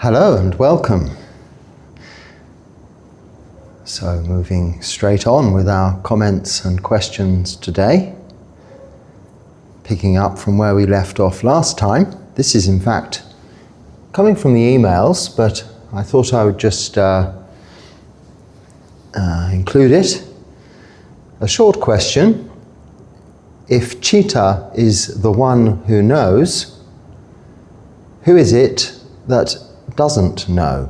Hello and welcome. So moving straight on with our comments and questions today, picking up from where we left off last time. This is in fact coming from the emails, but I thought I would just include it. A short question: if Chitta is the one who knows, who is it that doesn't know?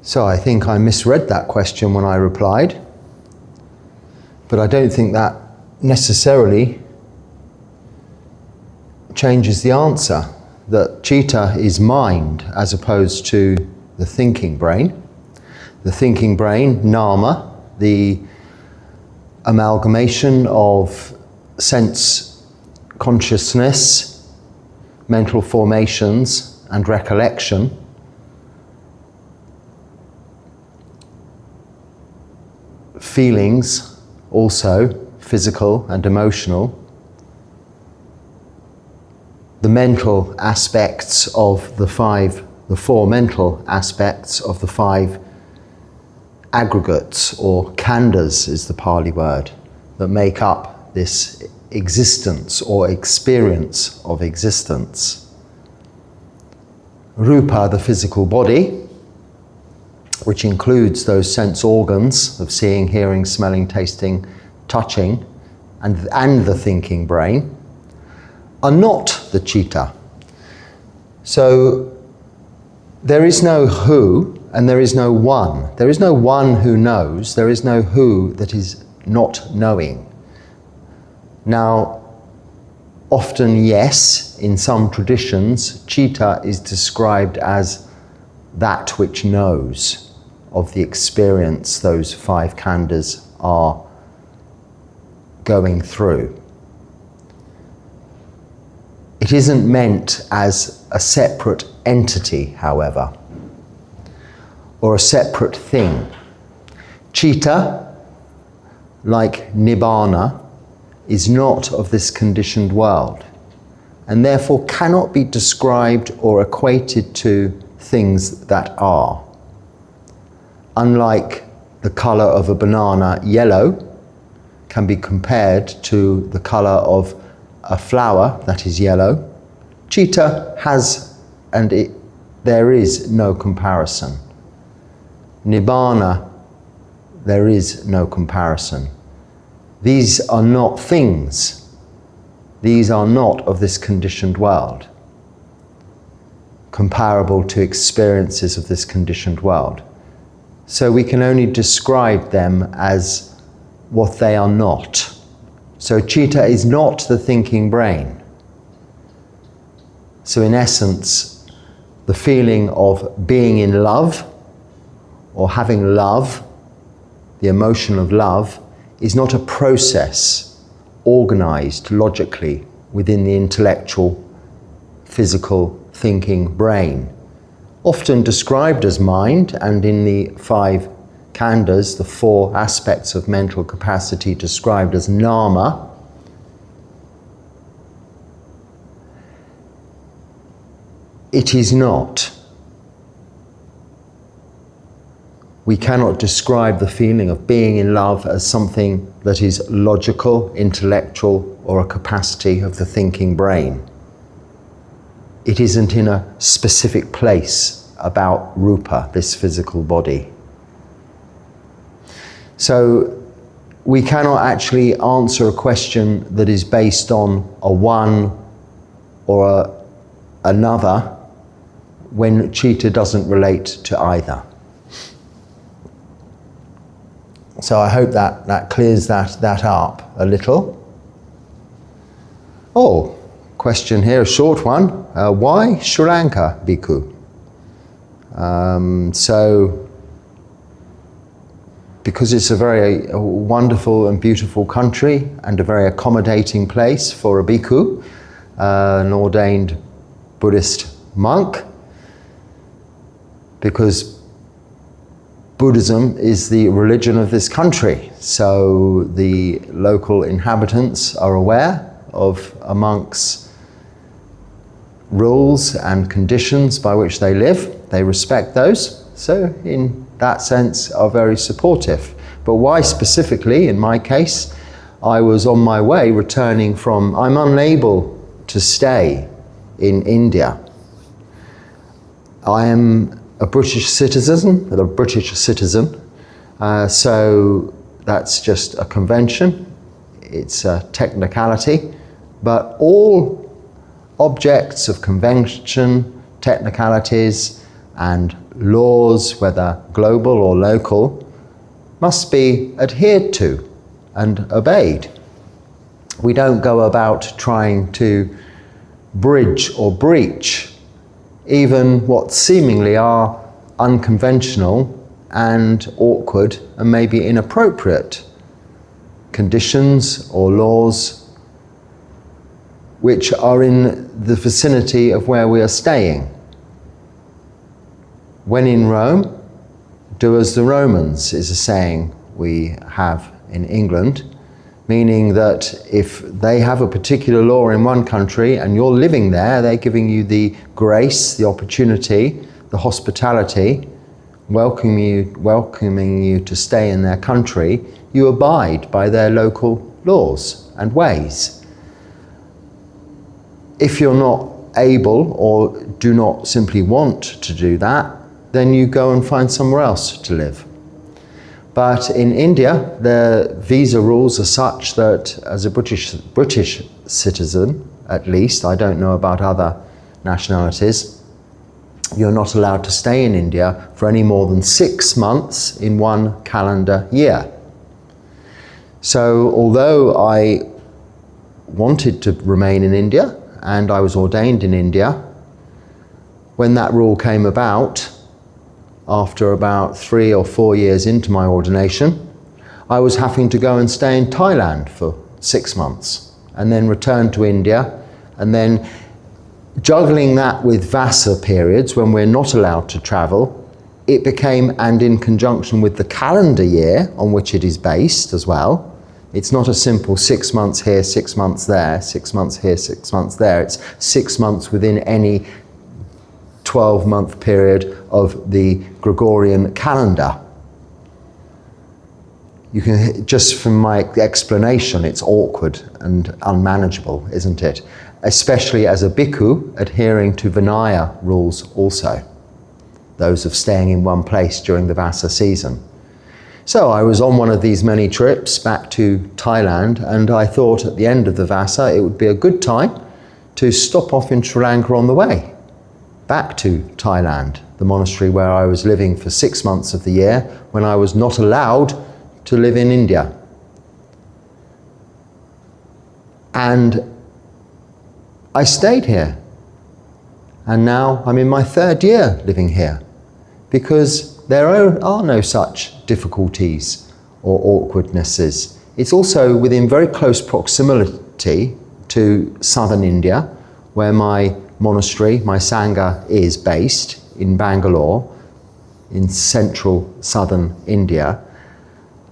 So I think I misread that question when I replied, but I don't think that necessarily changes the answer, that Chitta is mind as opposed to the thinking brain. The thinking brain, nama, the amalgamation of sense consciousness, mental formations and recollection, feelings also, physical and emotional, the mental aspects of the four mental aspects of the five aggregates, or khandhas is the Pali word, that make up this existence or experience of existence. Rupa, the physical body, which includes those sense organs of seeing, hearing, smelling, tasting, touching, and the thinking brain, are not the Chitta. So there is no who and there is no one. There is no one who knows. There is no who that is not knowing. Now, often, yes, in some traditions, Chitta is described as that which knows of the experience those five khandhas are going through. It isn't meant as a separate entity, however, or a separate thing. Chitta, like Nibbana, is not of this conditioned world, and therefore cannot be described or equated to things that are. Unlike the colour of a banana yellow can be compared to the colour of a flower that is yellow, Chitta has, and there is no comparison. Nibbana, there is no comparison. These are not things. These are not of this conditioned world, comparable to experiences of this conditioned world. So we can only describe them as what they are not. So Chitta is not the thinking brain. So in essence, the feeling of being in love or having love, the emotion of love, is not a process organized logically within the intellectual, physical, thinking brain, often described as mind, and in the five khandhas, the four aspects of mental capacity described as nama. It is not. We cannot describe the feeling of being in love as something that is logical, intellectual, or a capacity of the thinking brain. It isn't in a specific place about Rupa, this physical body. So we cannot actually answer a question that is based on a one or another when Chitta doesn't relate to either. So I hope that clears that up a little. Oh, question here, a short one. Why Sri Lanka, Bhikkhu? Because it's a very wonderful and beautiful country and a very accommodating place for a bhikkhu, an ordained Buddhist monk, because Buddhism is the religion of this country, so the local inhabitants are aware of a monk's rules and conditions by which they live. They respect those, so in that sense are very supportive. But why specifically, in my case, I was on my way returning from, I'm unable to stay in India. I am a British citizen, so that's just a convention, it's a technicality, but all objects of convention, technicalities and laws, whether global or local, must be adhered to and obeyed. We don't go about trying to bridge or breach even what seemingly are unconventional and awkward and maybe inappropriate conditions or laws which are in the vicinity of where we are staying. When in Rome, do as the Romans is a saying we have in England, meaning that if they have a particular law in one country and you're living there, they're giving you the grace, the opportunity, the hospitality, welcoming you to stay in their country, you abide by their local laws and ways. If you're not able or do not simply want to do that, then you go and find somewhere else to live. But in India, the visa rules are such that as a British citizen, at least, I don't know about other nationalities, you're not allowed to stay in India for any more than 6 months in one calendar year. So although I wanted to remain in India and I was ordained in India, when that rule came about, after about 3 or 4 years into my ordination, I was having to go and stay in Thailand for 6 months and then return to India, and then juggling that with Vasa periods when we're not allowed to travel, it became, and in conjunction with the calendar year on which it is based as well, it's not a simple 6 months here, 6 months there, 6 months here, 6 months there. It's 6 months within any 12-month period of the Gregorian calendar. You can, just from my explanation, it's awkward and unmanageable, isn't it? Especially as a bhikkhu adhering to Vinaya rules also, those of staying in one place during the Vasa season. So I was on one of these many trips back to Thailand, and I thought at the end of the Vasa it would be a good time to stop off in Sri Lanka on the way back to Thailand, the monastery where I was living for 6 months of the year when I was not allowed to live in India. And I stayed here. And now I'm in my 3rd year living here, because there are no such difficulties or awkwardnesses. It's also within very close proximity to southern India, where my monastery, my Sangha, is based in Bangalore, in central southern India,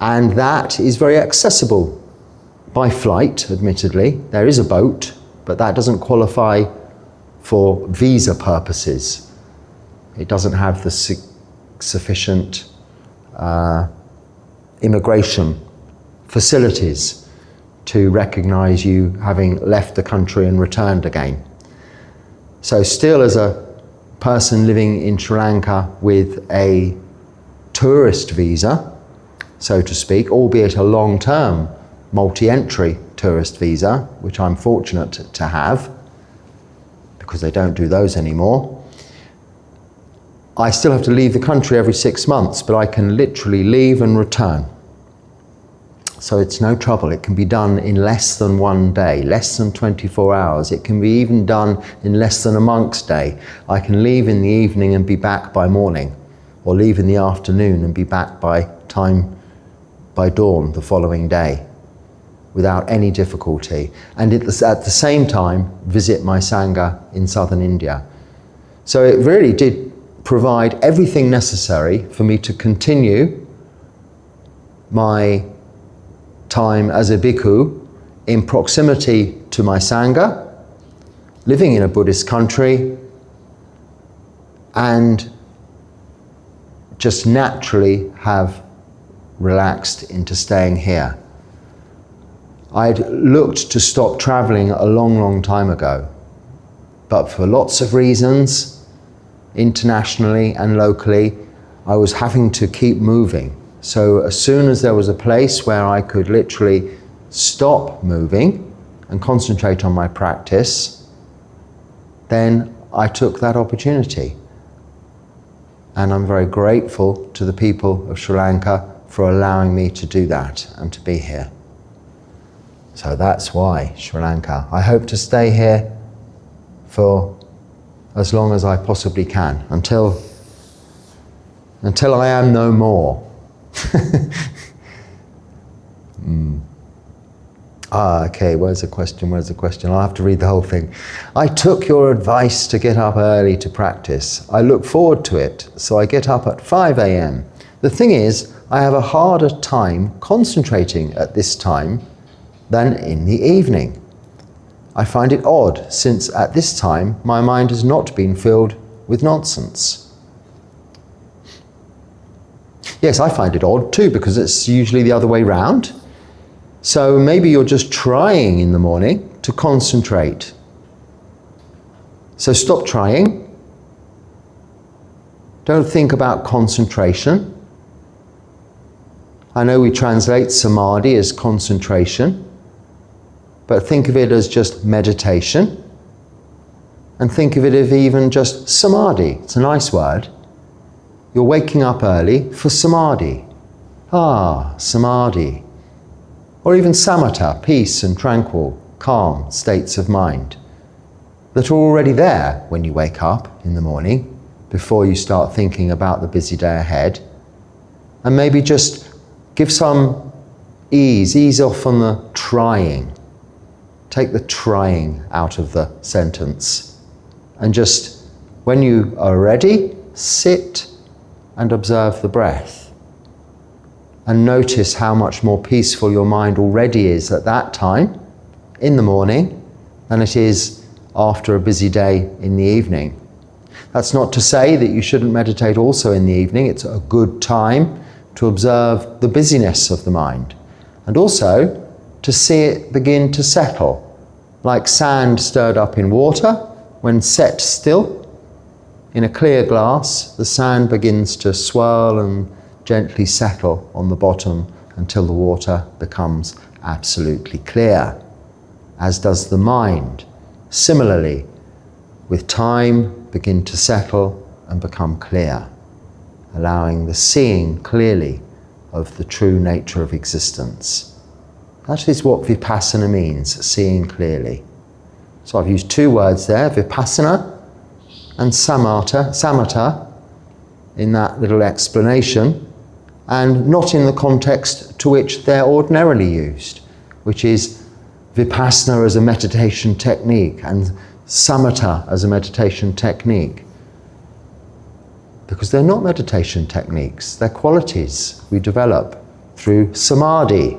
and that is very accessible by flight, admittedly. There is a boat, but that doesn't qualify for visa purposes. It doesn't have the sufficient immigration facilities to recognize you having left the country and returned again. So still, as a person living in Sri Lanka with a tourist visa, so to speak, albeit a long-term multi-entry tourist visa, which I'm fortunate to have, because they don't do those anymore, I still have to leave the country every 6 months, but I can literally leave and return. So it's no trouble. It can be done in less than 1 day, less than 24 hours. It can be even done in less than a monk's day. I can leave in the evening and be back by morning, or leave in the afternoon and be back by dawn the following day, without any difficulty. And at the same time, visit my Sangha in southern India. So it really did provide everything necessary for me to continue my time as a bhikkhu in proximity to my Sangha, living in a Buddhist country, and just naturally have relaxed into staying here. I'd looked to stop traveling a long time ago, but for lots of reasons, internationally and locally, I was having to keep moving. So as soon as there was a place where I could literally stop moving and concentrate on my practice, then I took that opportunity. And I'm very grateful to the people of Sri Lanka for allowing me to do that and to be here. So that's why Sri Lanka. I hope to stay here for as long as I possibly can, until I am no more. Okay, where's the question? I'll have to read the whole thing. I took your advice to get up early to practice. I look forward to it, so I get up at 5 a.m. The thing is, I have a harder time concentrating at this time than in the evening. I find it odd, since at this time my mind has not been filled with nonsense. Yes, I find it odd too, because it's usually the other way round. So maybe you're just trying in the morning to concentrate. So stop trying. Don't think about concentration. I know we translate samadhi as concentration, but think of it as just meditation. And think of it as even just samadhi. It's a nice word. You're waking up early for samadhi. Samadhi. Or even samatha, peace and tranquil, calm states of mind that are already there when you wake up in the morning before you start thinking about the busy day ahead. And maybe just give some ease off on the trying. Take the trying out of the sentence. And just, when you are ready, sit and observe the breath. And notice how much more peaceful your mind already is at that time, in the morning, than it is after a busy day in the evening. That's not to say that you shouldn't meditate also in the evening. It's a good time to observe the busyness of the mind. And also to see it begin to settle, like sand stirred up in water. When set still, in a clear glass, the sand begins to swirl and gently settle on the bottom until the water becomes absolutely clear, as does the mind. Similarly, with time, begin to settle and become clear, allowing the seeing clearly of the true nature of existence. That is what vipassana means, seeing clearly. So I've used two words there, vipassana and samatha, in that little explanation, and not in the context to which they're ordinarily used, which is vipassana as a meditation technique and samatha as a meditation technique. Because they're not meditation techniques, they're qualities we develop through samadhi.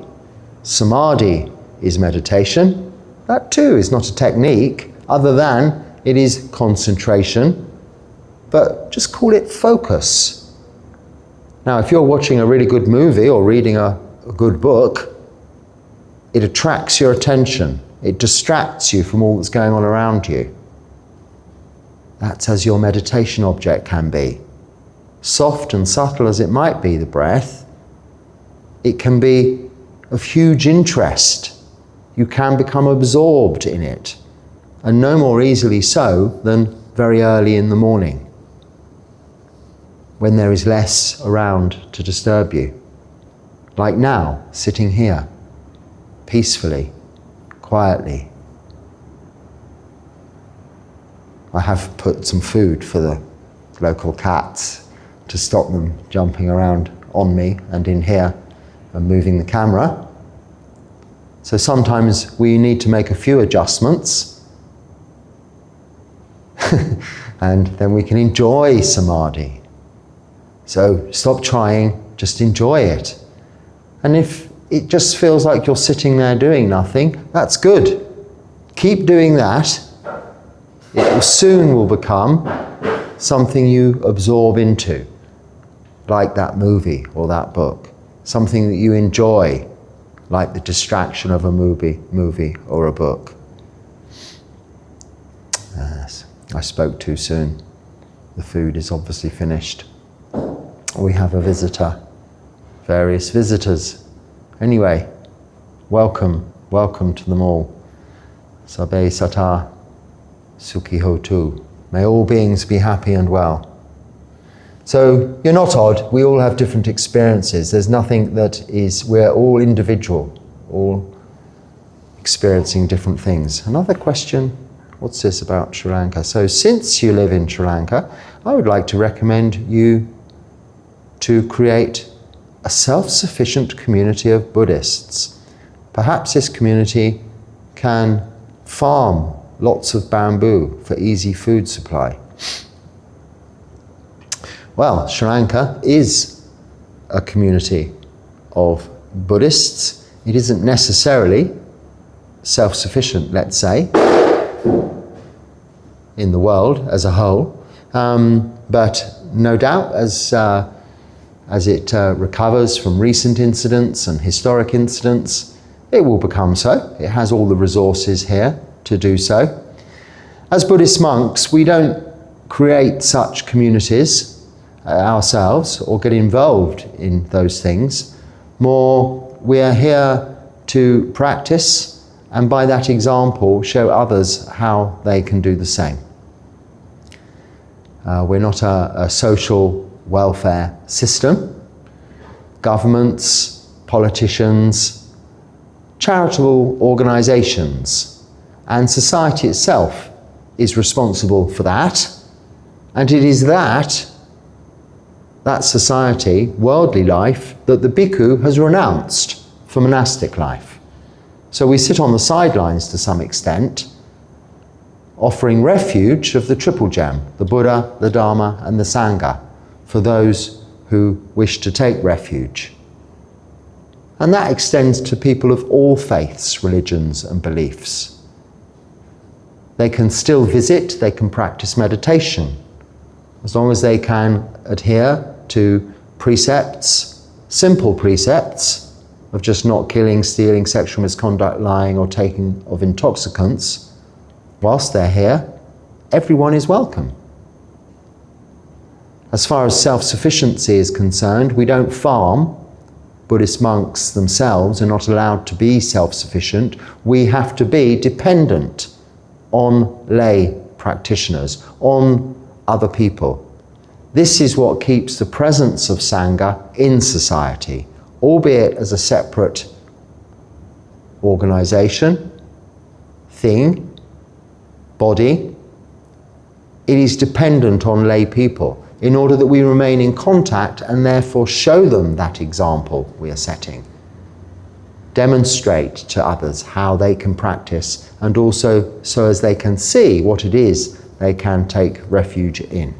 Samadhi is meditation. That too is not a technique, other than it is concentration, but just call it focus. Now, if you're watching a really good movie or reading a good book, it attracts your attention. It distracts you from all that's going on around you. That's as your meditation object can be. Soft and subtle as it might be, the breath, it can be of huge interest. You can become absorbed in it, and no more easily so than very early in the morning, when there is less around to disturb you. Like now, sitting here, peacefully, quietly. I have put some food for the local cats to stop them jumping around on me and in here and moving the camera. So sometimes we need to make a few adjustments. And then we can enjoy samadhi. So stop trying, just enjoy it. And if it just feels like you're sitting there doing nothing, that's good. Keep doing that. It soon will become something you absorb into, like that movie or that book. Something that you enjoy, like the distraction of a movie or a book. Yes, I spoke too soon. The food is obviously finished. We have a visitor, various visitors. Anyway, welcome to them all. Sabbe sata sukhi hotu. May all beings be happy and well. So you're not odd, we all have different experiences. There's nothing that is, we're all individual, all experiencing different things. Another question, what's this about Sri Lanka? So since you live in Sri Lanka, I would like to recommend you to create a self-sufficient community of Buddhists. Perhaps this community can farm lots of bamboo for easy food supply. Well, Sri Lanka is a community of Buddhists. It isn't necessarily self-sufficient, let's say, in the world as a whole, but no doubt as it recovers from recent incidents and historic incidents, it will become so. It has all the resources here to do so. As Buddhist monks, we don't create such communities ourselves or get involved in those things. More, we are here to practice and by that example show others how they can do the same. We're not a social welfare system. Governments, politicians, charitable organisations and society itself is responsible for that, and it is that society, worldly life, that the bhikkhu has renounced for monastic life. So we sit on the sidelines to some extent, offering refuge of the triple gem, the Buddha, the Dharma and the Sangha, for those who wish to take refuge. And that extends to people of all faiths, religions and beliefs. They can still visit, they can practice meditation, as long as they can adhere to precepts, simple precepts of just not killing, stealing, sexual misconduct, lying or taking of intoxicants. Whilst they're here, everyone is welcome. As far as self-sufficiency is concerned, we don't farm. Buddhist monks themselves are not allowed to be self-sufficient. We have to be dependent on lay practitioners, on other people. This is what keeps the presence of Sangha in society, albeit as a separate organisation, thing, body. It is dependent on lay people in order that we remain in contact and therefore show them that example we are setting. Demonstrate to others how they can practice and also so as they can see what it is they can take refuge in.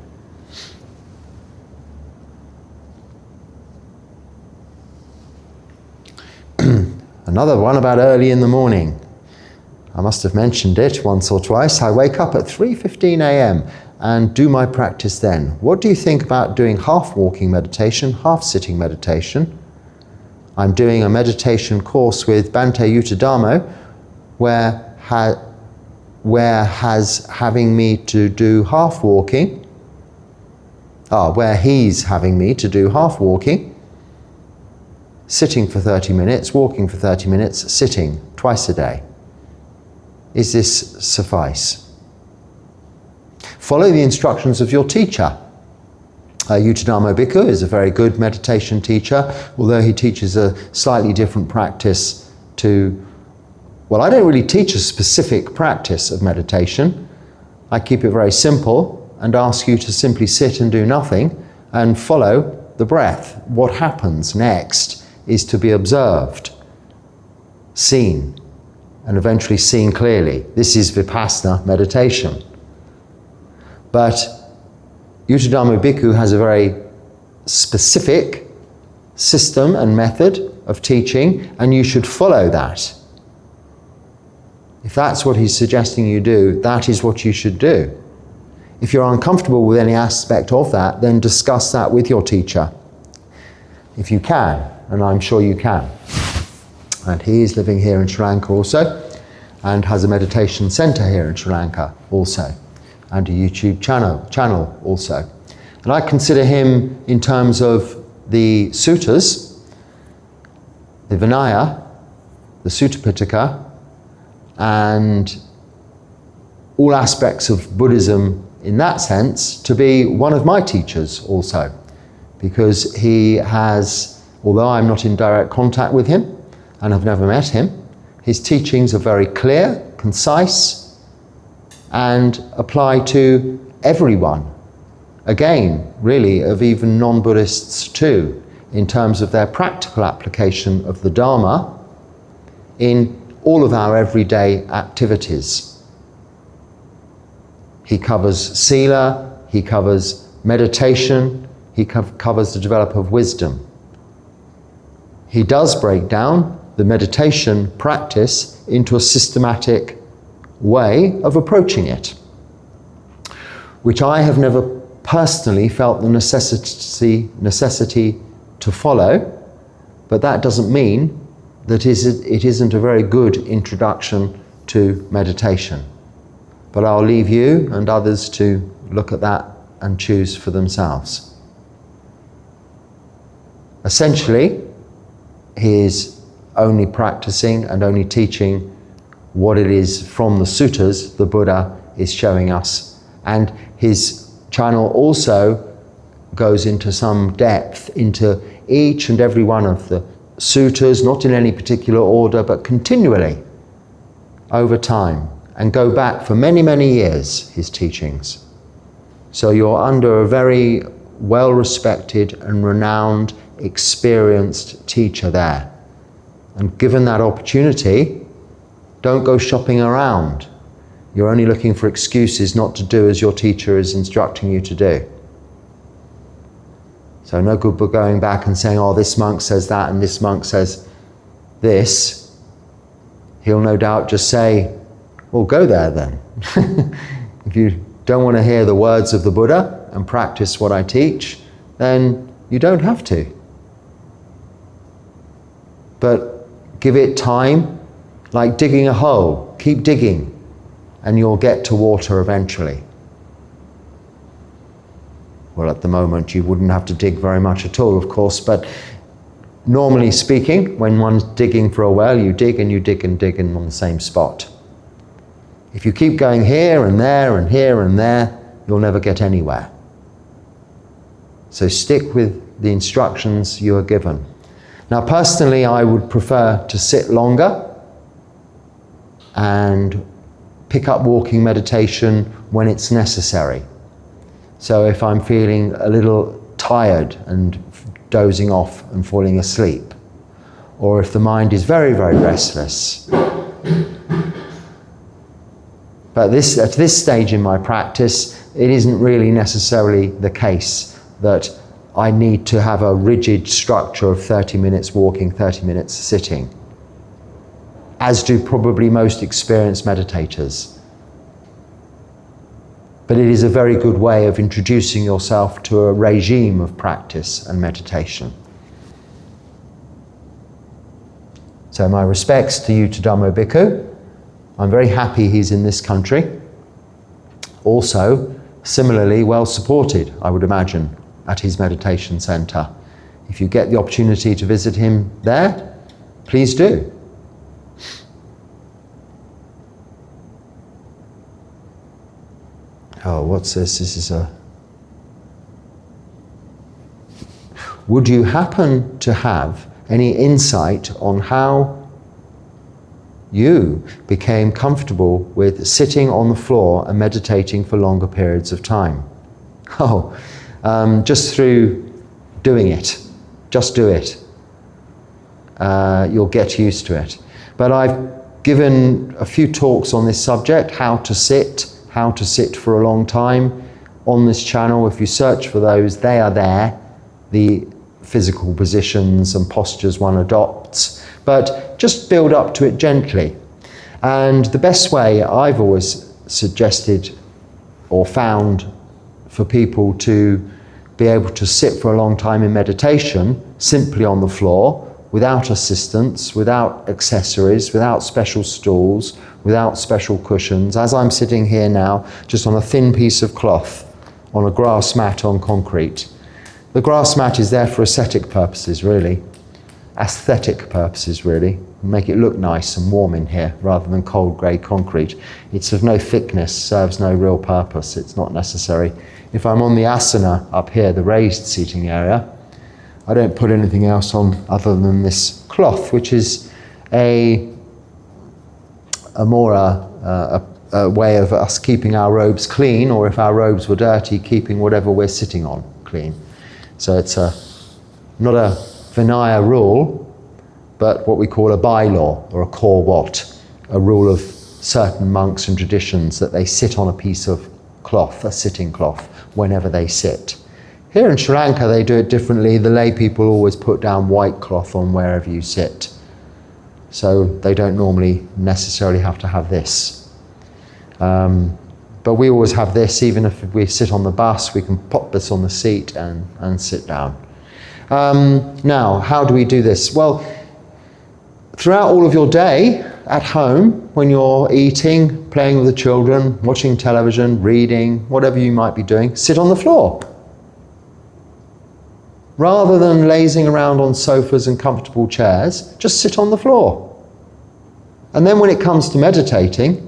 Another one about early in the morning. I must have mentioned it once or twice. I wake up at 3:15 a.m. and do my practice then. What do you think about doing half walking meditation, half sitting meditation? I'm doing a meditation course with Bhante Yuttadhammo where he's having me to do half walking, sitting for 30 minutes, walking for 30 minutes, sitting twice a day. Is this suffice? Follow the instructions of your teacher. Yuttadhammo Bhikkhu is a very good meditation teacher, although he teaches a slightly different practice to, well, I don't really teach a specific practice of meditation. I keep it very simple and ask you to simply sit and do nothing and follow the breath. What happens next is to be observed, seen, and eventually seen clearly. This is Vipassana meditation. But Yuttadhammo Bhikkhu has a very specific system and method of teaching, and you should follow that. If that's what he's suggesting you do, that is what you should do. If you're uncomfortable with any aspect of that, then discuss that with your teacher. If you can, and I'm sure you can. And he is living here in Sri Lanka also, and has a meditation center here in Sri Lanka also, and a YouTube channel also. And I consider him, in terms of the suttas, the Vinaya, the Sutta Pitaka, and all aspects of Buddhism in that sense, to be one of my teachers also. Because he has, although I'm not in direct contact with him and have never met him, his teachings are very clear, concise, and apply to everyone. Again, really, of even non-Buddhists too, in terms of their practical application of the Dharma in all of our everyday activities. He covers sila, he covers meditation, he covers the development of wisdom. He does break down the meditation practice into a systematic way of approaching it, which I have never personally felt the necessity to follow, but that doesn't mean that it isn't a very good introduction to meditation. But I'll leave you and others to look at that and choose for themselves. Essentially, he is only practicing and only teaching what it is from the suttas the Buddha is showing us. And his channel also goes into some depth into each and every one of the suttas, not in any particular order, but continually over time, and go back for many, many years, his teachings. So you're under a very well-respected and renowned, experienced teacher there. And given that opportunity, don't go shopping around. You're only looking for excuses not to do as your teacher is instructing you to do. So no good going back and saying, oh, this monk says that and this monk says this. He'll no doubt just say, well, go there then. If you don't want to hear the words of the Buddha and practice what I teach, then you don't have to. But give it time, like digging a hole. Keep digging, and you'll get to water eventually. Well, at the moment, you wouldn't have to dig very much at all, of course, but normally speaking, when one's digging for a well, you dig and you dig and dig in on the same spot. If you keep going here and there and here and there, you'll never get anywhere. So stick with the instructions you are given. Now, personally, I would prefer to sit longer and pick up walking meditation when it's necessary. So if I'm feeling a little tired and dozing off and falling asleep, or if the mind is very, very restless. But at this stage in my practice, it isn't really necessarily the case that I need to have a rigid structure of 30 minutes walking, 30 minutes sitting, as do probably most experienced meditators. But it is a very good way of introducing yourself to a regime of practice and meditation. So my respects to Yuttadhammo Bhikkhu. I'm very happy he's in this country. Also, similarly well supported, I would imagine, at his meditation center. If you get the opportunity to visit him there, please do. Oh, what's this? This is a... Would you happen to have any insight on how you became comfortable with sitting on the floor and meditating for longer periods of time? Oh, just through doing it. Just do it. You'll get used to it. But I've given a few talks on this subject, how to sit for a long time, on this channel. If you search for those, they are there, the physical positions and postures one adopts. But just build up to it gently. And the best way I've always suggested or found for people to be able to sit for a long time in meditation, simply on the floor, without assistance, without accessories, without special stools, without special cushions, as I'm sitting here now, just on a thin piece of cloth, on a grass mat on concrete. The grass mat is there for aesthetic purposes, really. Aesthetic purposes, really. Make it look nice and warm in here, rather than cold grey concrete. It's of no thickness, serves no real purpose, it's not necessary. If I'm on the asana up here, the raised seating area, I don't put anything else on other than this cloth, which is a way of us keeping our robes clean, or if our robes were dirty, keeping whatever we're sitting on clean. So it's not a Vinaya rule, but what we call a bylaw, or a korwat, a rule of certain monks and traditions, that they sit on a piece of cloth, a sitting cloth, whenever they sit. Here in Sri Lanka they do it differently. The lay people always put down white cloth on wherever you sit. So they don't normally necessarily have to have this. But we always have this. Even if we sit on the bus, we can pop this on the seat and sit down. Now, how do we do this? Well, throughout all of your day, at home, when you're eating, playing with the children, watching television, reading, whatever you might be doing, sit on the floor. Rather than lazing around on sofas and comfortable chairs, just sit on the floor. And then when it comes to meditating,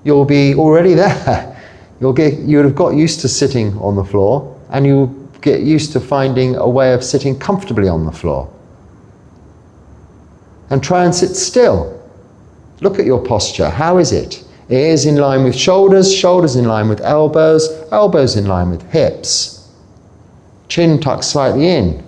you'll be already there. You would have got used to sitting on the floor, and you'll get used to finding a way of sitting comfortably on the floor. And try and sit still. Look at your posture. How is it? Ears in line with shoulders, shoulders in line with elbows, elbows in line with hips. Chin tucked slightly in.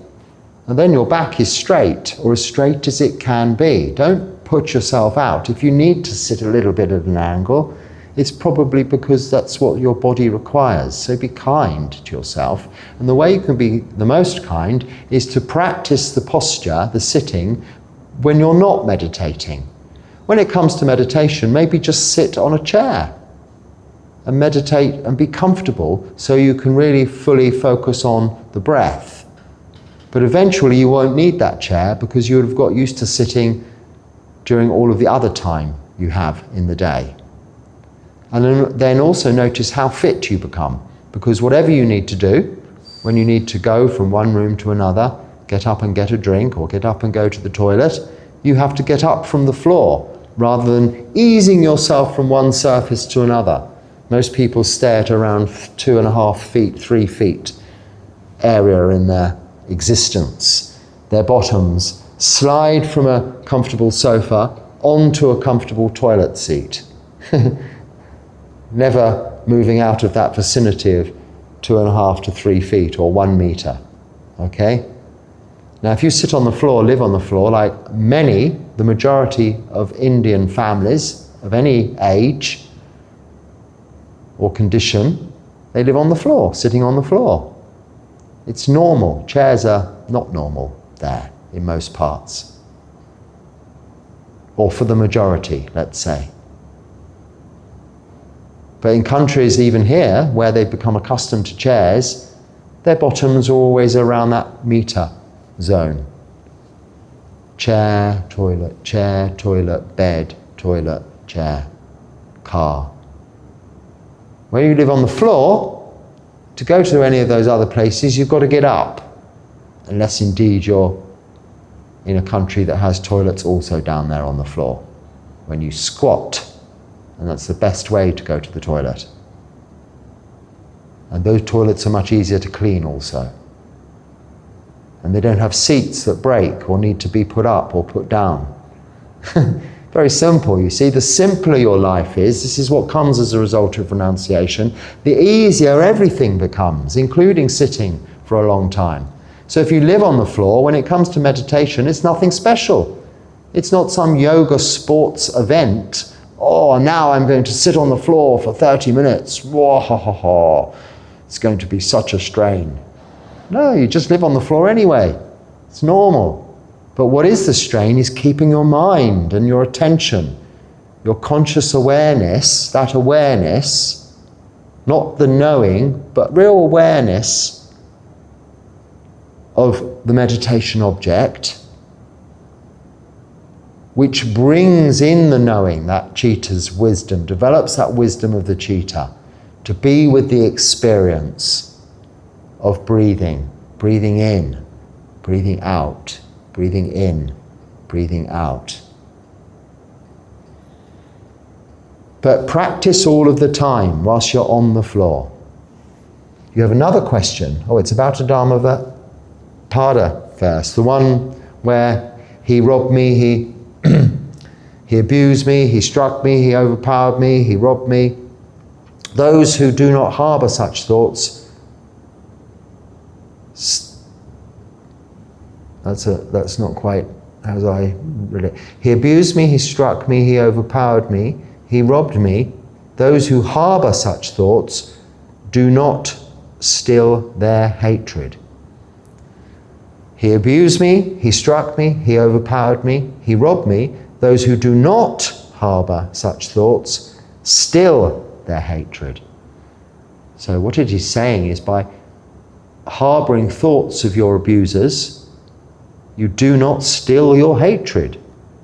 And then your back is straight, or as straight as it can be. Don't put yourself out. If you need to sit a little bit at an angle, it's probably because that's what your body requires. So be kind to yourself. And the way you can be the most kind is to practice the posture, the sitting, when you're not meditating. When it comes to meditation, maybe just sit on a chair and meditate and be comfortable, so you can really fully focus on the breath. But eventually you won't need that chair, because you would have got used to sitting during all of the other time you have in the day. And then also notice how fit you become, because whatever you need to do, when you need to go from one room to another, get up and get a drink, or get up and go to the toilet, you have to get up from the floor, rather than easing yourself from one surface to another. Most people stay at around 2.5 feet, 3 feet area in their existence. Their bottoms slide from a comfortable sofa onto a comfortable toilet seat. Never moving out of that vicinity of 2.5 to 3 feet or 1 meter. Okay? Now, if you sit on the floor, live on the floor, like the majority of Indian families of any age or condition, they live on the floor, sitting on the floor. It's normal. Chairs are not normal there in most parts. Or for the majority, let's say. But in countries, even here, where they've become accustomed to chairs, their bottoms are always around that meter zone. Chair, toilet, bed, toilet, chair, car. When you live on the floor, to go to any of those other places, you've got to get up. Unless indeed you're in a country that has toilets also down there on the floor. When you squat, and that's the best way to go to the toilet. And those toilets are much easier to clean also. And they don't have seats that break or need to be put up or put down. Very simple, you see. The simpler your life is, this is what comes as a result of renunciation, the easier everything becomes, including sitting for a long time. So if you live on the floor, when it comes to meditation, it's nothing special. It's not some yoga sports event. Oh, now I'm going to sit on the floor for 30 minutes. Whoa, It's going to be such a strain. No, you just live on the floor anyway. It's normal. But what is the strain is keeping your mind and your attention, your conscious awareness, that awareness, not the knowing, but real awareness of the meditation object, which brings in the knowing, that cheetah's wisdom, develops that wisdom of the cheetah to be with the experience of breathing, breathing in, breathing out, breathing in, breathing out. But practice all of the time whilst you're on the floor. You have another question. Oh, it's about a Dhammapada verse, the one where he robbed me, he abused me, he struck me, he overpowered me, he robbed me. Those who do not harbour such thoughts, that's not quite as I relate. He abused me, he struck me, he overpowered me, he robbed me. Those who harbour such thoughts do not still their hatred. He abused me, he struck me, he overpowered me, he robbed me. Those who do not harbour such thoughts still their hatred. So what it is saying is, by harbouring thoughts of your abusers, you do not still your hatred.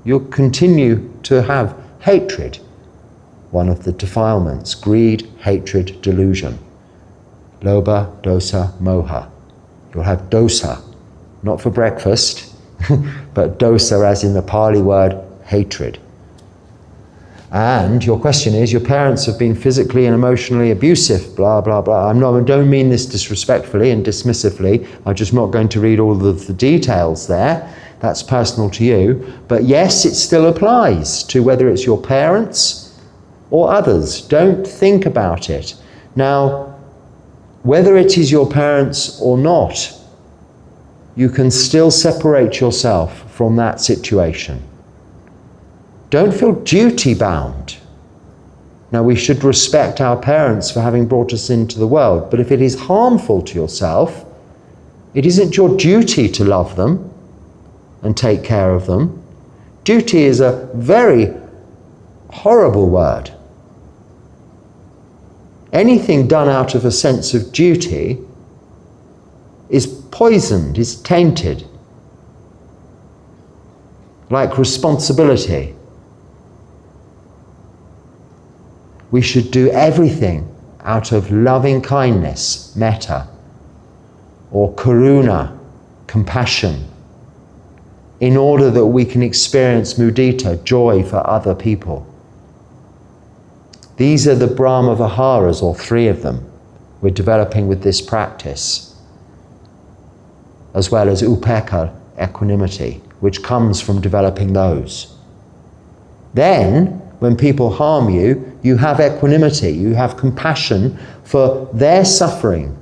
You continue to have hatred. One of the defilements: greed, hatred, delusion. Lobha, dosa, moha. You'll have dosa, not for breakfast, but dosa as in the Pali word hatred. And your question is, your parents have been physically and emotionally abusive, blah, blah, blah. I don't mean this disrespectfully and dismissively. I'm just not going to read all of the details there. That's personal to you. But yes, it still applies to whether it's your parents or others. Don't think about it. Now, whether it is your parents or not, you can still separate yourself from that situation. Don't feel duty bound. Now, we should respect our parents for having brought us into the world, but if it is harmful to yourself, it isn't your duty to love them and take care of them. Duty is a very horrible word. Anything done out of a sense of duty is poisoned, is tainted, like responsibility. We should do everything out of loving kindness, metta, or karuna, compassion, in order that we can experience mudita, joy for other people. These are the Brahma Viharas, or 3 of them, we're developing with this practice, as well as upekkha, equanimity, which comes from developing those. Then, when people harm you, you have equanimity, you have compassion for their suffering.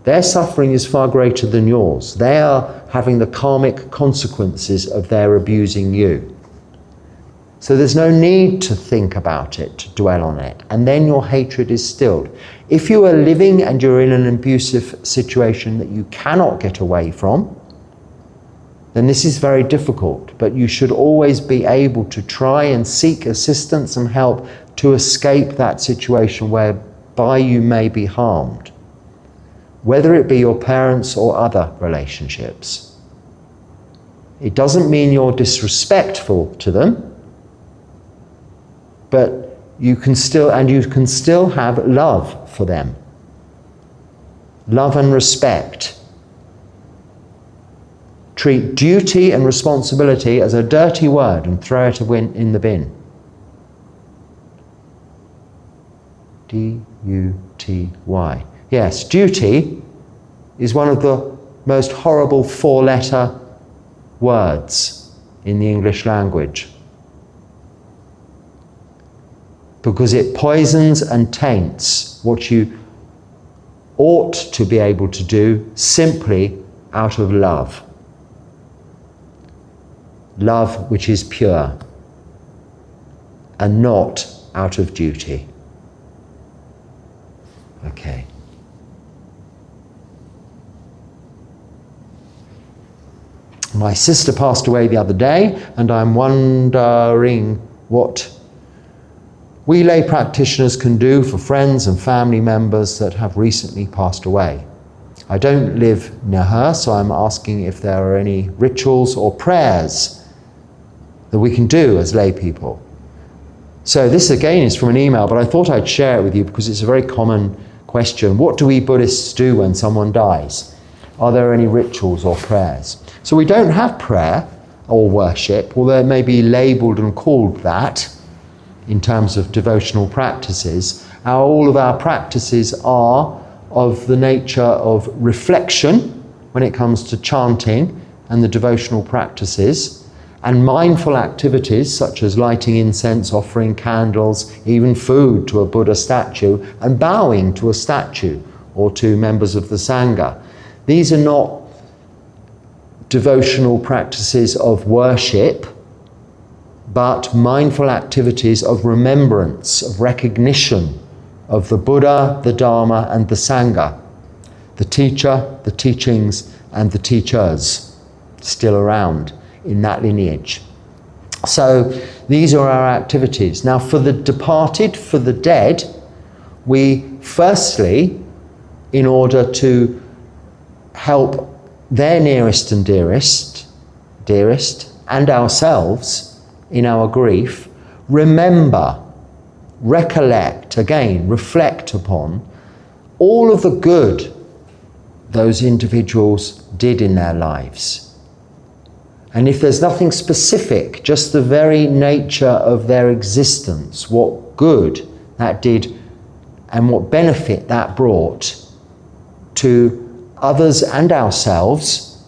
Their suffering is far greater than yours. They are having the karmic consequences of their abusing you. So there's no need to think about it, to dwell on it, and then your hatred is stilled. If you are living and you're in an abusive situation that you cannot get away from, then this is very difficult, but you should always be able to try and seek assistance and help to escape that situation whereby you may be harmed, whether it be your parents or other relationships. It doesn't mean you're disrespectful to them, but you can still have love for them. Love and respect. Treat duty and responsibility as a dirty word and throw it in the bin. D-U-T-Y. Yes, duty is one of the most horrible 4-letter words in the English language, because it poisons and taints what you ought to be able to do simply out of love. Love which is pure, and not out of duty. Okay. My sister passed away the other day, and I'm wondering what we lay practitioners can do for friends and family members that have recently passed away. I don't live near her, so I'm asking if there are any rituals or prayers that we can do as lay people. So this again is from an email, but I thought I'd share it with you because it's a very common question. What do we Buddhists do when someone dies? Are there any rituals or prayers? So we don't have prayer or worship, although it may be labelled and called that in terms of devotional practices. All of our practices are of the nature of reflection when it comes to chanting and the devotional practices, and mindful activities such as lighting incense, offering candles, even food to a Buddha statue, and bowing to a statue or to members of the Sangha. These are not devotional practices of worship, but mindful activities of remembrance, of recognition of the Buddha, the Dharma, and the Sangha, the teacher, the teachings, and the teachers still around in that lineage. So these are our activities. Now for the departed, for the dead, we firstly, in order to help their nearest and dearest, and ourselves in our grief, remember, recollect, again, reflect upon all of the good those individuals did in their lives. And if there's nothing specific, just the very nature of their existence, what good that did and what benefit that brought to others and ourselves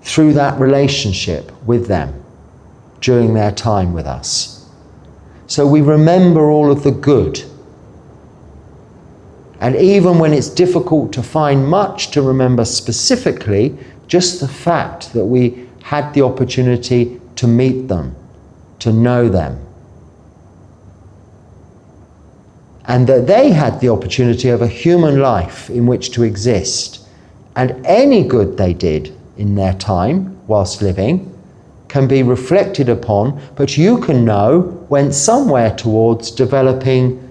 through that relationship with them during their time with us. So we remember all of the good. And even when it's difficult to find much to remember specifically, just the fact that we had the opportunity to meet them, to know them, and that they had the opportunity of a human life in which to exist, and any good they did in their time whilst living can be reflected upon, but you can know went somewhere towards developing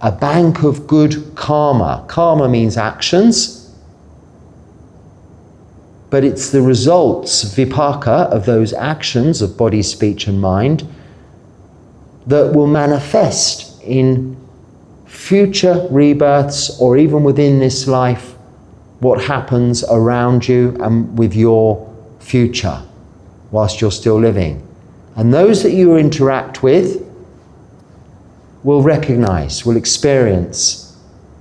a bank of good karma. Karma means actions, but it's the results, vipaka, of those actions of body, speech and mind that will manifest in future rebirths, or even within this life, what happens around you and with your future whilst you're still living. And those that you interact with will recognize, will experience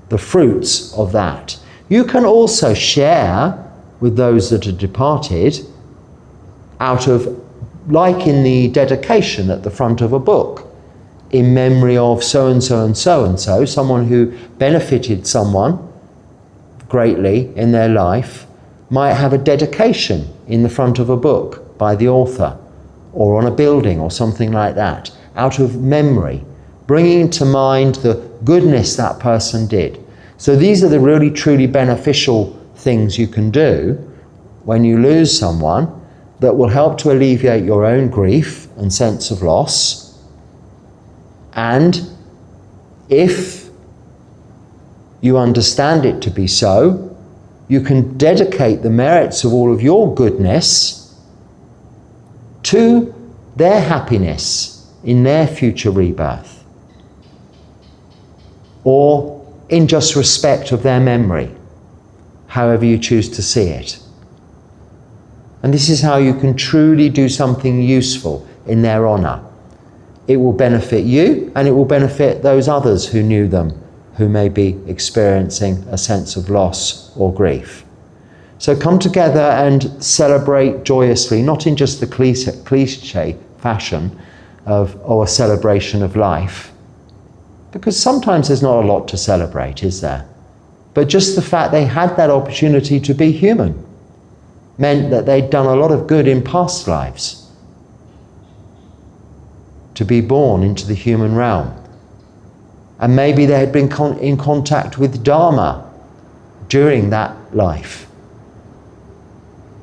the fruits of that. You can also share with those that are departed out of, like in the dedication at the front of a book, in memory of so-and-so and so-and-so, someone who benefited someone greatly in their life, might have a dedication in the front of a book by the author, or on a building or something like that, out of memory, bringing to mind the goodness that person did. So these are the really truly beneficial things you can do when you lose someone that will help to alleviate your own grief and sense of loss. And if you understand it to be so, you can dedicate the merits of all of your goodness to their happiness in their future rebirth, or in just respect of their memory, however you choose to see it. And this is how you can truly do something useful in their honour. It will benefit you, and it will benefit those others who knew them, who may be experiencing a sense of loss or grief. So come together and celebrate joyously, not in just the cliche fashion of, a celebration of life, because sometimes there's not a lot to celebrate, is there? But just the fact they had that opportunity to be human meant that they'd done a lot of good in past lives, to be born into the human realm. And maybe they had been in contact with Dharma during that life.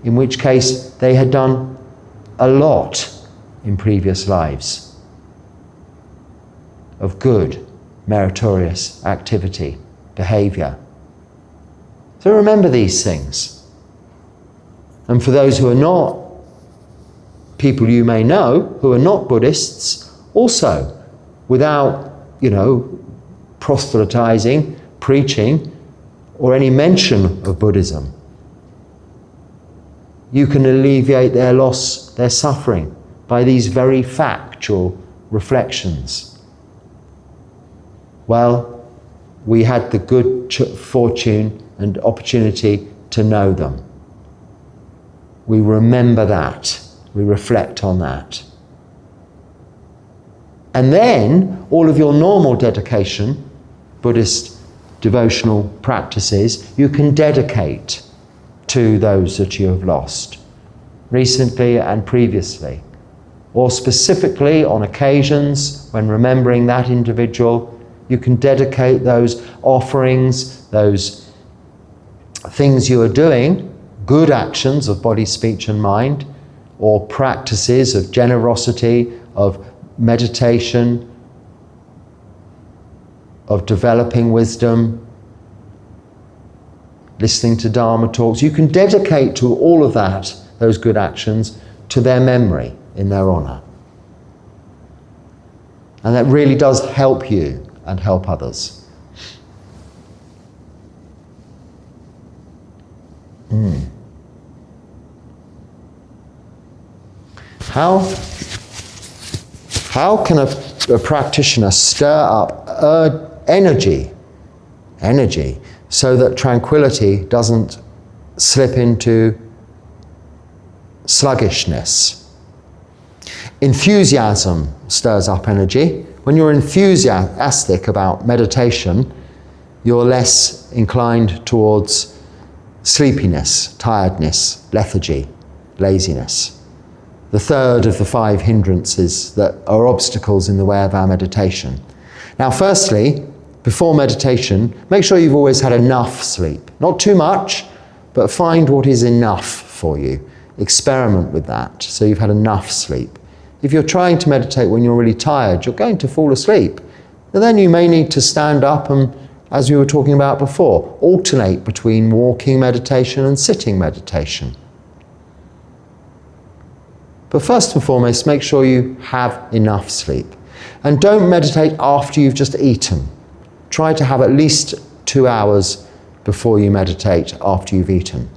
in which case they had done a lot in previous lives of good, meritorious activity, behavior. So remember these things. And for those who are not, people you may know who are not Buddhists, also, without, proselytizing, preaching, or any mention of Buddhism, you can alleviate their loss, their suffering, by these very factual reflections. Well, we had the good fortune and opportunity to know them. We remember that. We reflect on that. And then all of your normal dedication, Buddhist devotional practices, you can dedicate to those that you have lost, recently and previously, or specifically on occasions when remembering that individual, you can dedicate those offerings, those things you are doing, good actions of body, speech and mind, or practices of generosity, of meditation, of developing wisdom, listening to Dharma talks. You can dedicate to all of that, those good actions, to their memory in their honor. And that really does help you and help others. How can a practitioner stir up energy so that tranquility doesn't slip into sluggishness? Enthusiasm stirs up energy. When you're enthusiastic about meditation, you're less inclined towards sleepiness, tiredness, lethargy, laziness. The third of the 5 hindrances that are obstacles in the way of our meditation. Now, firstly, before meditation, make sure you've always had enough sleep. Not too much, but find what is enough for you. Experiment with that, so you've had enough sleep. If you're trying to meditate when you're really tired, you're going to fall asleep. And then you may need to stand up and, as we were talking about before, alternate between walking meditation and sitting meditation. But first and foremost, make sure you have enough sleep. And don't meditate after you've just eaten. Try to have at least 2 hours before you meditate after you've eaten.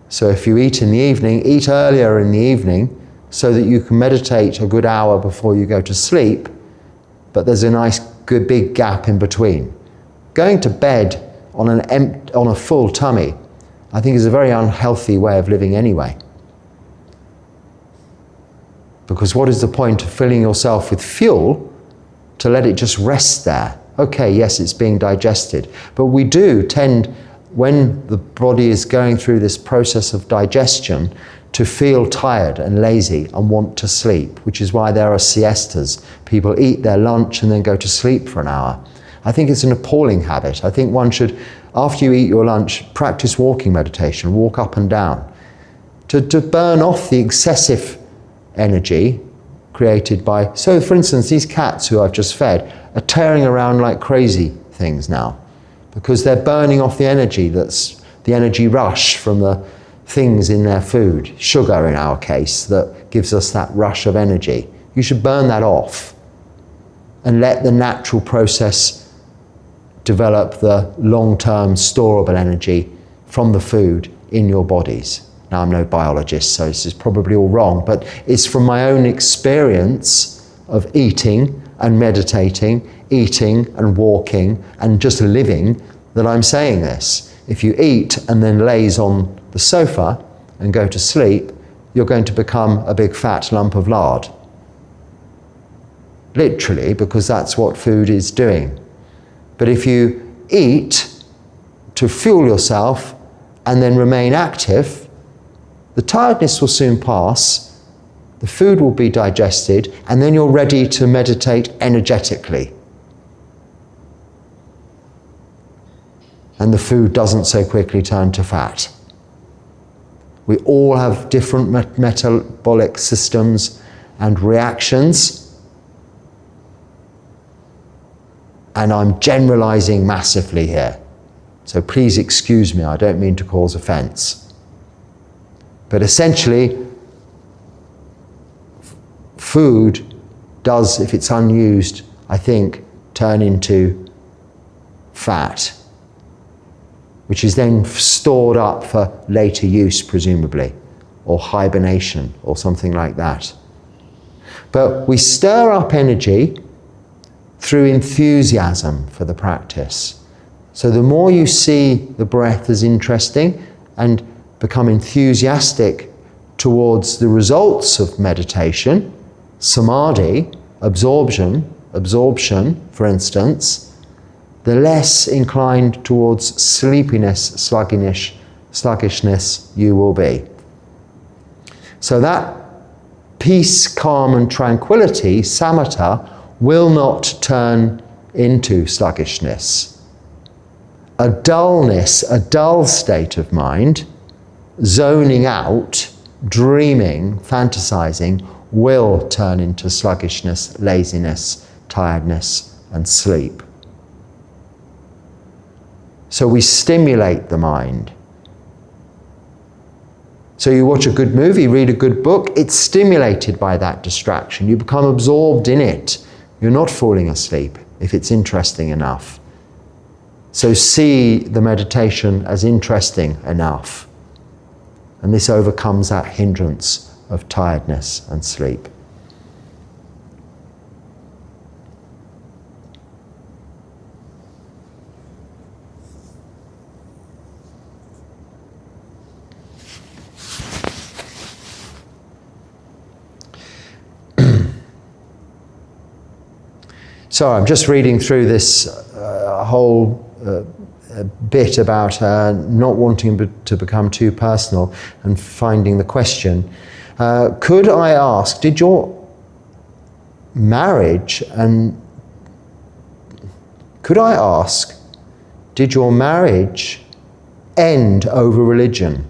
So if you eat in the evening, eat earlier in the evening so that you can meditate a good hour before you go to sleep, but there's a nice good big gap in between. Going to bed on a full tummy, I think, is a very unhealthy way of living anyway. Because what is the point of filling yourself with fuel to let it just rest there? Okay, yes, it's being digested. But we do tend, when the body is going through this process of digestion, to feel tired and lazy and want to sleep, which is why there are siestas. People eat their lunch and then go to sleep for an hour. I think it's an appalling habit. I think one should, after you eat your lunch, practice walking meditation, walk up and down, to burn off the excessive energy created by, so for instance, these cats who I've just fed are tearing around like crazy things now because they're burning off the energy, that's the energy rush from the things in their food, sugar in our case, that gives us that rush of energy. You should burn that off and let the natural process develop the long-term storable energy from the food in your bodies. Now, I'm no biologist, so this is probably all wrong, but it's from my own experience of eating and meditating, eating and walking and just living that I'm saying this. If you eat and then laze on the sofa and go to sleep, you're going to become a big fat lump of lard. Literally, because that's what food is doing. But if you eat to fuel yourself and then remain active, the tiredness will soon pass, the food will be digested, and then you're ready to meditate energetically. And the food doesn't so quickly turn to fat. We all have different metabolic systems and reactions. And I'm generalizing massively here. So please excuse me, I don't mean to cause offense. But essentially, food does, if it's unused, I think, turn into fat, which is then stored up for later use, presumably, or hibernation, or something like that. But we stir up energy through enthusiasm for the practice. So the more you see the breath as interesting and become enthusiastic towards the results of meditation, samadhi, absorption, for instance, the less inclined towards sleepiness, sluggishness you will be. So that peace, calm and tranquility, samatha, will not turn into sluggishness. A dullness, a dull state of mind, zoning out, dreaming, fantasizing, will turn into sluggishness, laziness, tiredness, and sleep. So we stimulate the mind. So you watch a good movie, read a good book, it's stimulated by that distraction. You become absorbed in it. You're not falling asleep if it's interesting enough. So see the meditation as interesting enough. And this overcomes that hindrance of tiredness and sleep. So I'm just reading through this whole bit about not wanting to become too personal and finding the question. Could I ask, did your marriage end over religion?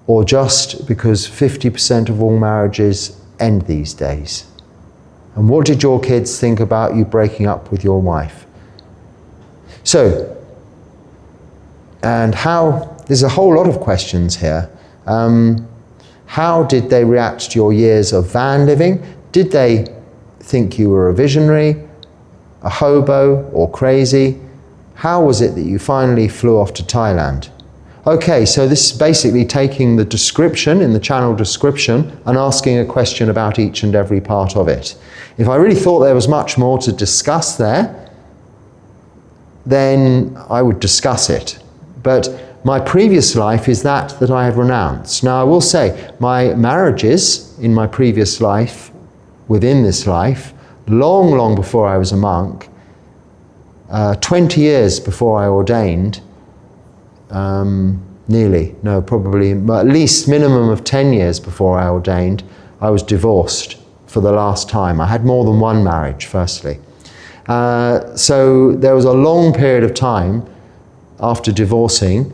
Or just because 50% of all marriages end these days? And what did your kids think about you breaking up with your wife? So, and how, there's a whole lot of questions here. How did they react to your years of van living? Did they think you were a visionary, a hobo, or crazy? How was it that you finally flew off to Thailand? Okay, so this is basically taking the description in the channel description and asking a question about each and every part of it. If I really thought there was much more to discuss there, then I would discuss it. But my previous life is that I have renounced. Now I will say, my marriages in my previous life, within this life, long, long before I was a monk, 20 years before I ordained, probably at least minimum of 10 years before I ordained, I was divorced for the last time. I had more than one marriage, firstly. So there was a long period of time after divorcing,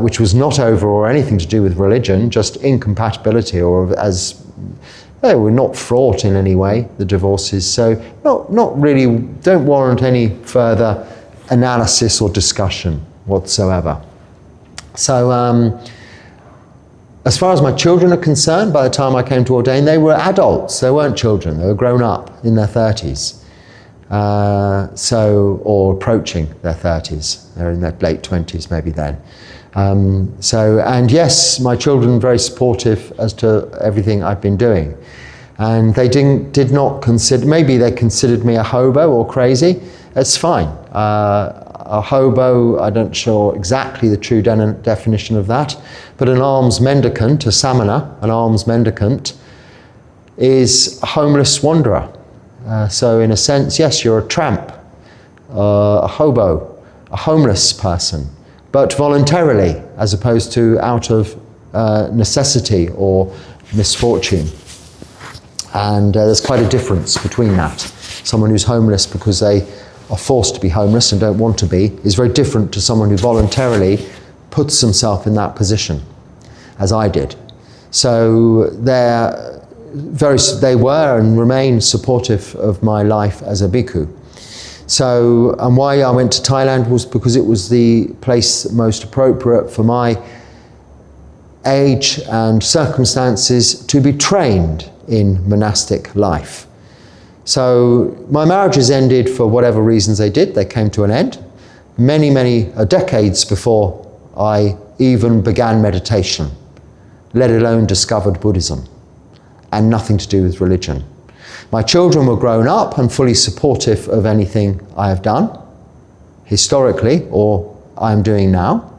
which was not over or anything to do with religion, just incompatibility, or as they were not fraught in any way, the divorces. So not really, don't warrant any further analysis or discussion whatsoever. So as far as my children are concerned, by the time I came to ordain, they were adults. They weren't children. They were grown up in their 30s. Or approaching their 30s. They're in their late 20s maybe then. And yes, my children very supportive as to everything I've been doing. And they did not consider, maybe they considered me a hobo or crazy. It's fine. A hobo, I'm not sure exactly the true definition of that, but an alms mendicant, a samana, an alms mendicant, is a homeless wanderer. So in a sense, yes, you're a tramp, a hobo, a homeless person, but voluntarily, as opposed to out of necessity or misfortune. And there's quite a difference between that. Someone who's homeless because they are forced to be homeless and don't want to be is very different to someone who voluntarily puts himself in that position. as I did. So they were and remain supportive of my life as a bhikkhu. So, and why I went to Thailand was because it was the place most appropriate for my age and circumstances to be trained in monastic life. So my marriages ended for whatever reasons they did. They came to an end many decades before I even began meditation, let alone discovered Buddhism, and nothing to do with religion. My children were grown up and fully supportive of anything I have done historically or I am doing now,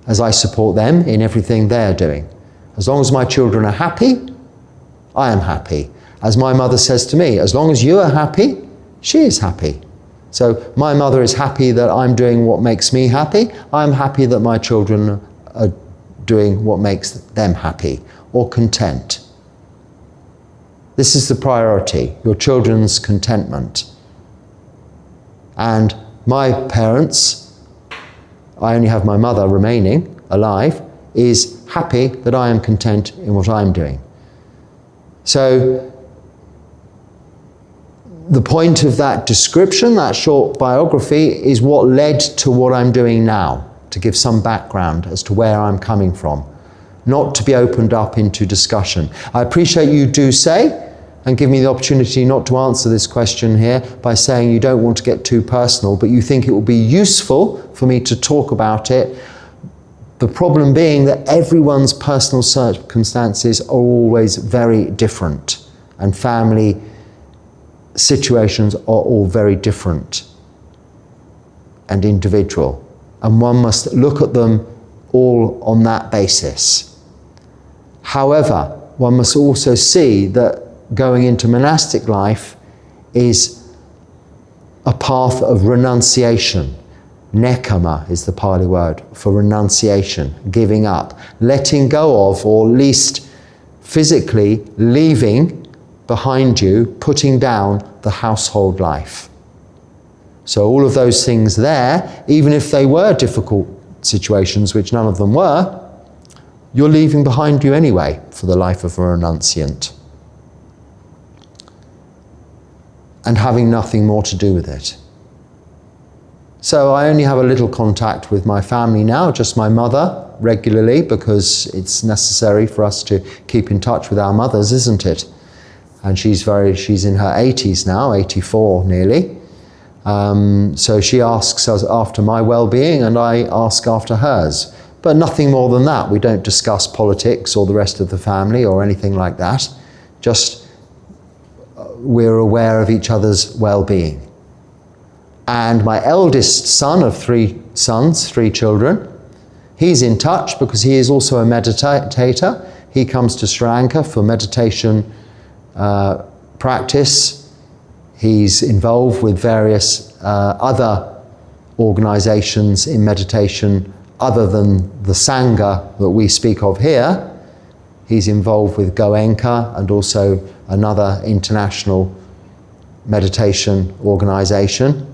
as I support them in everything they are doing. As long as my children are happy, I am happy. As my mother says to me, as long as you are happy, she is happy. So my mother is happy that I'm doing what makes me happy. I'm happy that my children are doing what makes them happy or content. This is the priority, your children's contentment. And my parents, I only have my mother remaining alive, is happy that I am content in what I'm doing. So the point of that description, that short biography, is what led to what I'm doing now, to give some background as to where I'm coming from, not to be opened up into discussion. I appreciate you do say, and give me the opportunity not to answer this question here by saying you don't want to get too personal, but you think it will be useful for me to talk about it. The problem being that everyone's personal circumstances are always very different, and family situations are all very different and individual, and one must look at them all on that basis. However, one must also see that going into monastic life is a path of renunciation. Nekama is the Pali word for renunciation, giving up, letting go of, or at least physically leaving behind you, putting down the household life. So all of those things there, even if they were difficult situations, which none of them were, you're leaving behind you anyway for the life of a renunciant, and having nothing more to do with it. So I only have a little contact with my family now, just my mother regularly, because it's necessary for us to keep in touch with our mothers, isn't it? And she's in her 80s now, 84 nearly. So she asks us after my well-being and I ask after hers. But nothing more than that. We don't discuss politics or the rest of the family or anything like that. Just we're aware of each other's well-being. And my eldest son of 3 sons, 3 children, he's in touch because he is also a meditator. He comes to Sri Lanka for meditation practice. He's involved with various other organizations in meditation other than the Sangha that we speak of here. He's involved with Goenka and also another international meditation organization.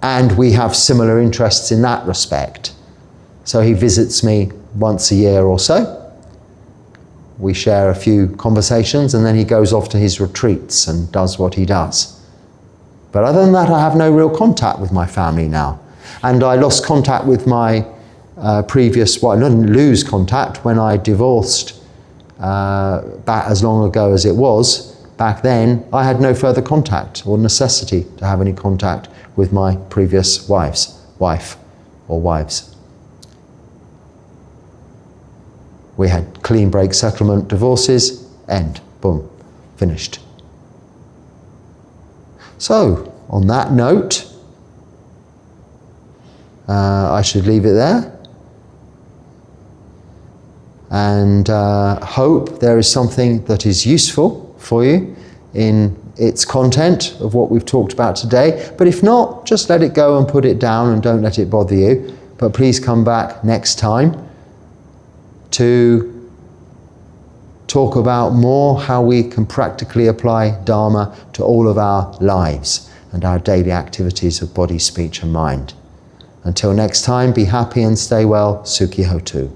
And we have similar interests in that respect. So he visits me once a year or so. We share a few conversations and then he goes off to his retreats and does what he does. But other than that, I have no real contact with my family now. And I lost contact with my previous, well, I didn't lose contact when I divorced back as long ago as it was. Back then, I had no further contact or necessity to have any contact with my previous wife or wives. We had clean break settlement divorces, end, boom, finished. So, on that note, I should leave it there. And hope there is something that is useful for you in its content of what we've talked about today. But if not, just let it go and put it down and don't let it bother you. But please come back next time to talk about more how we can practically apply Dharma to all of our lives and our daily activities of body, speech and mind. Until next time, be happy and stay well. Sukhi Hotu.